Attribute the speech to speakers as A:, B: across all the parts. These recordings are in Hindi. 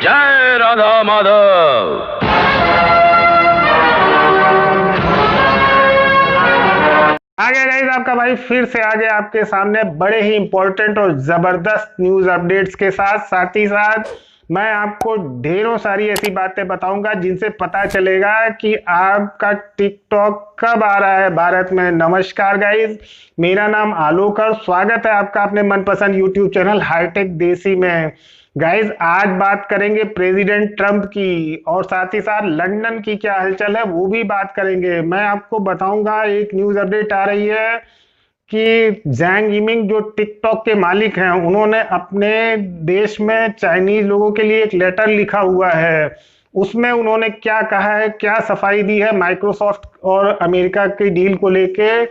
A: जय राधा माधव।
B: आगे गाइस आपका भाई फिर से आगे आपके सामने बड़े ही इंपॉर्टेंट और जबरदस्त न्यूज अपडेट्स के साथ ही साथ मैं आपको ढेरों सारी ऐसी बातें बताऊंगा जिनसे पता चलेगा कि आपका टिकटॉक कब आ रहा है भारत में। नमस्कार गाइस, मेरा नाम आलोक और स्वागत है आपका अपने मनपसंद यूट्यूब चैनल हाईटेक देसी में। गाइस आज बात करेंगे प्रेसिडेंट ट्रंप की और साथ ही साथ लंदन की क्या हलचल है वो भी बात करेंगे। मैं आपको बताऊंगा एक न्यूज अपडेट आ रही है कि जैंग यिमिंग जो टिकटॉक के मालिक हैं उन्होंने अपने देश में चाइनीज लोगों के लिए एक लेटर लिखा हुआ है। उसमें उन्होंने क्या कहा है, क्या सफाई दी है माइक्रोसॉफ्ट और अमेरिका की डील को लेके,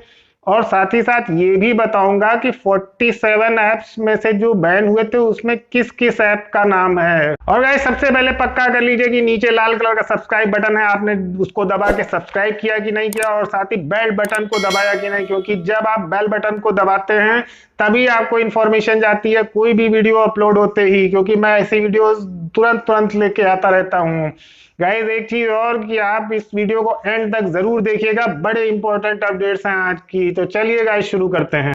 B: और साथ ही साथ ये भी बताऊंगा कि 47 ऐप्स में से जो बैन हुए थे उसमें किस किस ऐप का नाम है। और गाइस सबसे पहले पक्का कर लीजिए कि नीचे लाल कलर का सब्सक्राइब बटन है, आपने उसको दबा के सब्सक्राइब किया कि नहीं किया, और साथ ही बेल बटन को दबाया कि नहीं, क्योंकि जब आप बेल बटन को दबाते हैं तभी आपको इन्फॉर्मेशन जाती है कोई भी वीडियो अपलोड होते ही, क्योंकि मैं ऐसी वीडियो तुरंत तुरंत लेके आता रहता हूँ। गाइस एक चीज और कि आप इस वीडियो को एंड तक जरूर देखिएगा, बड़े इंपॉर्टेंट अपडेट्स हैं आज की। तो चलिए गाइस शुरू करते हैं।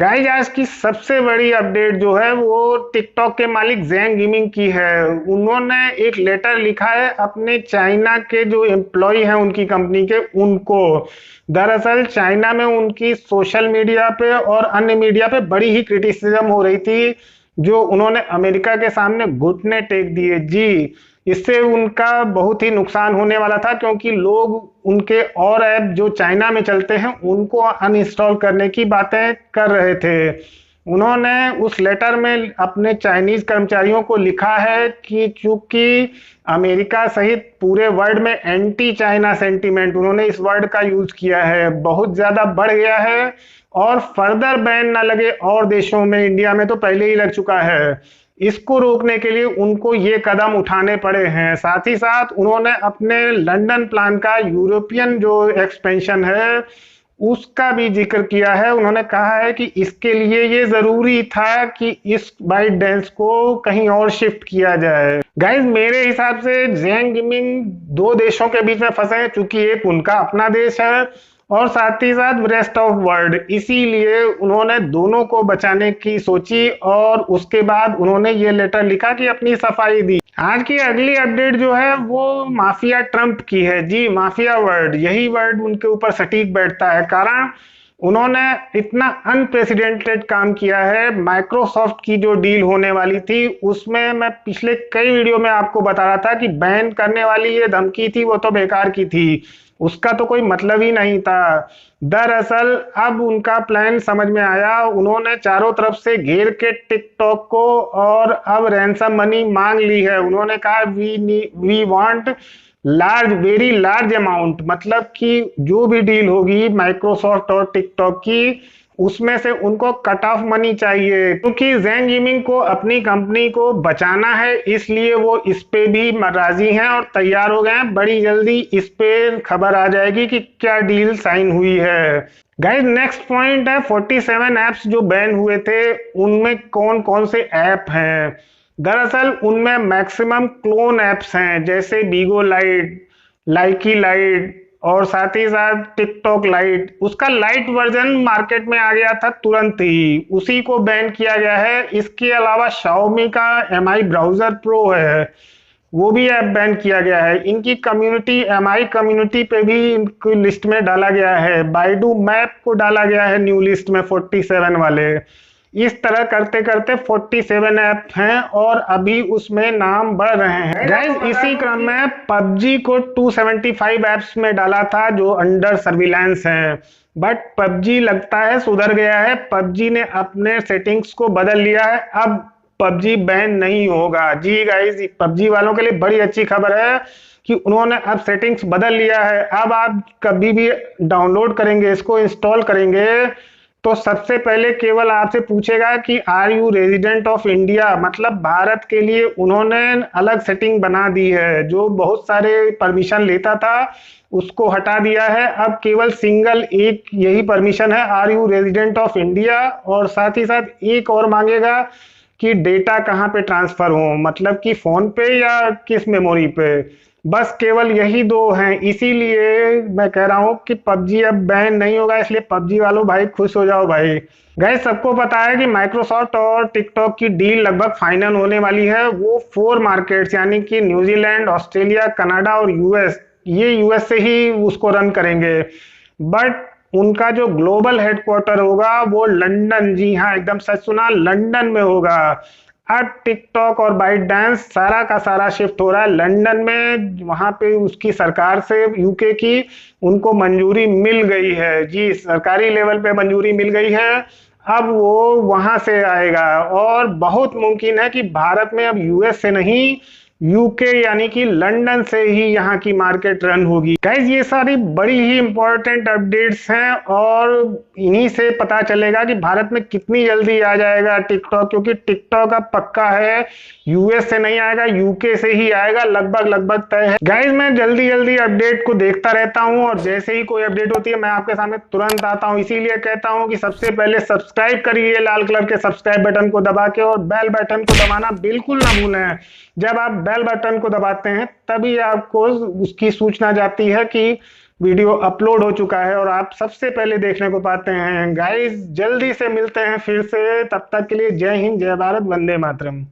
B: गाइस आज की सबसे बड़ी अपडेट जो है वो टिकटॉक के मालिक जैंग यिमिंग की है। उन्होंने एक लेटर लिखा है अपने चाइना के जो एम्प्लॉय हैं उनकी कंपनी के, उनको। दरअसल चाइना में उनकी सोशल मीडिया पे और अन्य मीडिया पे बड़ी ही क्रिटिसिज्म हो रही थी, जो उन्होंने अमेरिका के सामने घुटने टेक दिए। जी, इससे उनका बहुत ही नुकसान होने वाला था, क्योंकि लोग उनके और ऐप जो चाइना में चलते हैं उनको अनइंस्टॉल करने की बातें कर रहे थे। उन्होंने उस लेटर में अपने चाइनीज कर्मचारियों को लिखा है कि चूंकि अमेरिका सहित पूरे वर्ल्ड में एंटी चाइना सेंटीमेंट, उन्होंने इस वर्ड का यूज किया है, बहुत ज्यादा बढ़ गया है और फर्दर बैन ना लगे और देशों में, इंडिया में तो पहले ही लग चुका है। इसको रोकने के लिए उनको ये कदम उठाने पड़े हैं। साथ ही साथ उन्होंने अपने लंदन प्लान का, यूरोपियन जो एक्सपेंशन है उसका भी जिक्र किया है। उन्होंने कहा है कि इसके लिए ये जरूरी था कि इस बाइट डांस को कहीं और शिफ्ट किया जाए। गाइस मेरे हिसाब से जैंग यिमिंग दो देशों के बीच में फंसे हैं, चूंकि एक उनका अपना देश है और साथ ही साथ रेस्ट ऑफ वर्ल्ड, इसीलिए उन्होंने दोनों को बचाने की सोची और उसके बाद उन्होंने ये लेटर लिखा कि अपनी सफाई दी। आज की अगली अपडेट जो है वो माफिया ट्रंप की है। जी, माफिया वर्ड, यही वर्ड उनके ऊपर सटीक बैठता है, कारण उन्होंने इतना अनप्रेसिडेंटेड काम किया है। माइक्रोसॉफ्ट की जो डील होने वाली थी उसमें मैं पिछले कई वीडियो में आपको बता रहा था कि बैन करने वाली ये धमकी थी वो तो बेकार की थी, उसका तो कोई मतलब ही नहीं था। दरअसल अब उनका प्लान समझ में आया, उन्होंने चारों तरफ से घेर के टिकटॉक को और अब रैंसम मनी मांग ली है। उन्होंने कहा we want large, very large amount, मतलब कि जो भी डील होगी माइक्रोसॉफ्ट और टिकटॉक की उसमें से उनको कट ऑफ मनी चाहिए, क्योंकि जैंग यिमिंग को अपनी कंपनी को बचाना है, इसलिए वो इस पे भी राजी हैं और तैयार हो गए हैं। बड़ी जल्दी इस पे खबर आ जाएगी कि क्या डील साइन हुई है। गाइस नेक्स्ट पॉइंट है 47 ऐप्स जो बैन हुए थे उनमें कौन कौन से ऐप हैं। दरअसल उनमें मैक्सिमम क्लोन ऐप्स हैं, जैसे बीगो लाइट, लाइकी लाइट और साथ ही साथ टिकटॉक लाइट। उसका लाइट वर्जन मार्केट में आ गया था तुरंत ही, उसी को बैन किया गया है। इसके अलावा Xiaomi का MI ब्राउजर प्रो है, वो भी ऐप बैन किया गया है। इनकी कम्युनिटी, MI कम्युनिटी पे भी इनकी लिस्ट में डाला गया है। बाइडू मैप को डाला गया है न्यू लिस्ट में 47 वाले। इस तरह करते करते 47 ऐप हैं और अभी उसमें नाम बढ़ रहे हैं। गाइस इसी क्रम में पबजी को 275 ऐप्स में डाला था जो अंडर सर्विलांस हैं, बट पबजी लगता है सुधर गया है। पबजी ने अपने सेटिंग्स को बदल लिया है, अब पबजी बैन नहीं होगा। जी गाइस, पबजी वालों के लिए बड़ी अच्छी खबर है कि उन्होंने अब सेटिंग्स बदल लिया है। अब आप कभी भी डाउनलोड करेंगे, इसको इंस्टॉल करेंगे तो सबसे पहले केवल आपसे पूछेगा कि are you resident of India, मतलब भारत के लिए उन्होंने अलग सेटिंग बना दी है। जो बहुत सारे परमिशन लेता था उसको हटा दिया है, अब केवल सिंगल एक यही परमिशन है, are you resident of India. और साथ ही साथ एक और मांगेगा कि डेटा कहाँ पे ट्रांसफर हो, मतलब कि फोन पे या किस मेमोरी पे। बस केवल यही दो हैं, इसीलिए मैं कह रहा हूँ कि पबजी अब बैन नहीं होगा, इसलिए पबजी वालों भाई खुश हो जाओ भाई। गाइस सबको पता है कि माइक्रोसॉफ्ट और टिकटॉक की डील लगभग फाइनल होने वाली है। वो 4 मार्केट्स यानी कि न्यूजीलैंड, ऑस्ट्रेलिया, कनाडा और यूएस, ये यूएस से ही उसको रन करेंगे। बट उनका जो ग्लोबल हेडक्वार्टर होगा वो लंदन, जी हाँ एकदम सच सुना, लंदन में होगा। अब टिकटॉक और बाइट डांस सारा का सारा शिफ्ट हो रहा है लंदन में। वहां पे उसकी सरकार से, यूके की, उनको मंजूरी मिल गई है, जी सरकारी लेवल पे मंजूरी मिल गई है। अब वो वहां से आएगा और बहुत मुमकिन है कि भारत में अब यूएस से नहीं, यूके यानी कि लंदन से ही यहाँ की मार्केट रन होगी। गाइज ये सारी बड़ी ही इंपॉर्टेंट अपडेट्स हैं और इन्हीं से पता चलेगा कि भारत में कितनी जल्दी आ जाएगा टिकटॉक, क्योंकि टिकटॉक का पक्का है यूएस से नहीं आएगा, यूके से ही आएगा, लगभग लगभग तय है। गाइज मैं जल्दी जल्दी अपडेट को देखता रहता हूँ और जैसे ही कोई अपडेट होती है मैं आपके सामने तुरंत आता हूँ। इसीलिए कहता हूँ कि सबसे पहले सब्सक्राइब करिए लाल कलर के सब्सक्राइब बटन को दबा के, और बेल बटन को दबाना बिल्कुल ना भूलें। जब आप बेल बटन को दबाते हैं तभी आपको उसकी सूचना जाती है कि वीडियो अपलोड हो चुका है और आप सबसे पहले देखने को पाते हैं। गाइस जल्दी से मिलते हैं फिर से, तब तक के लिए जय हिंद, जय भारत, वंदे मातरम।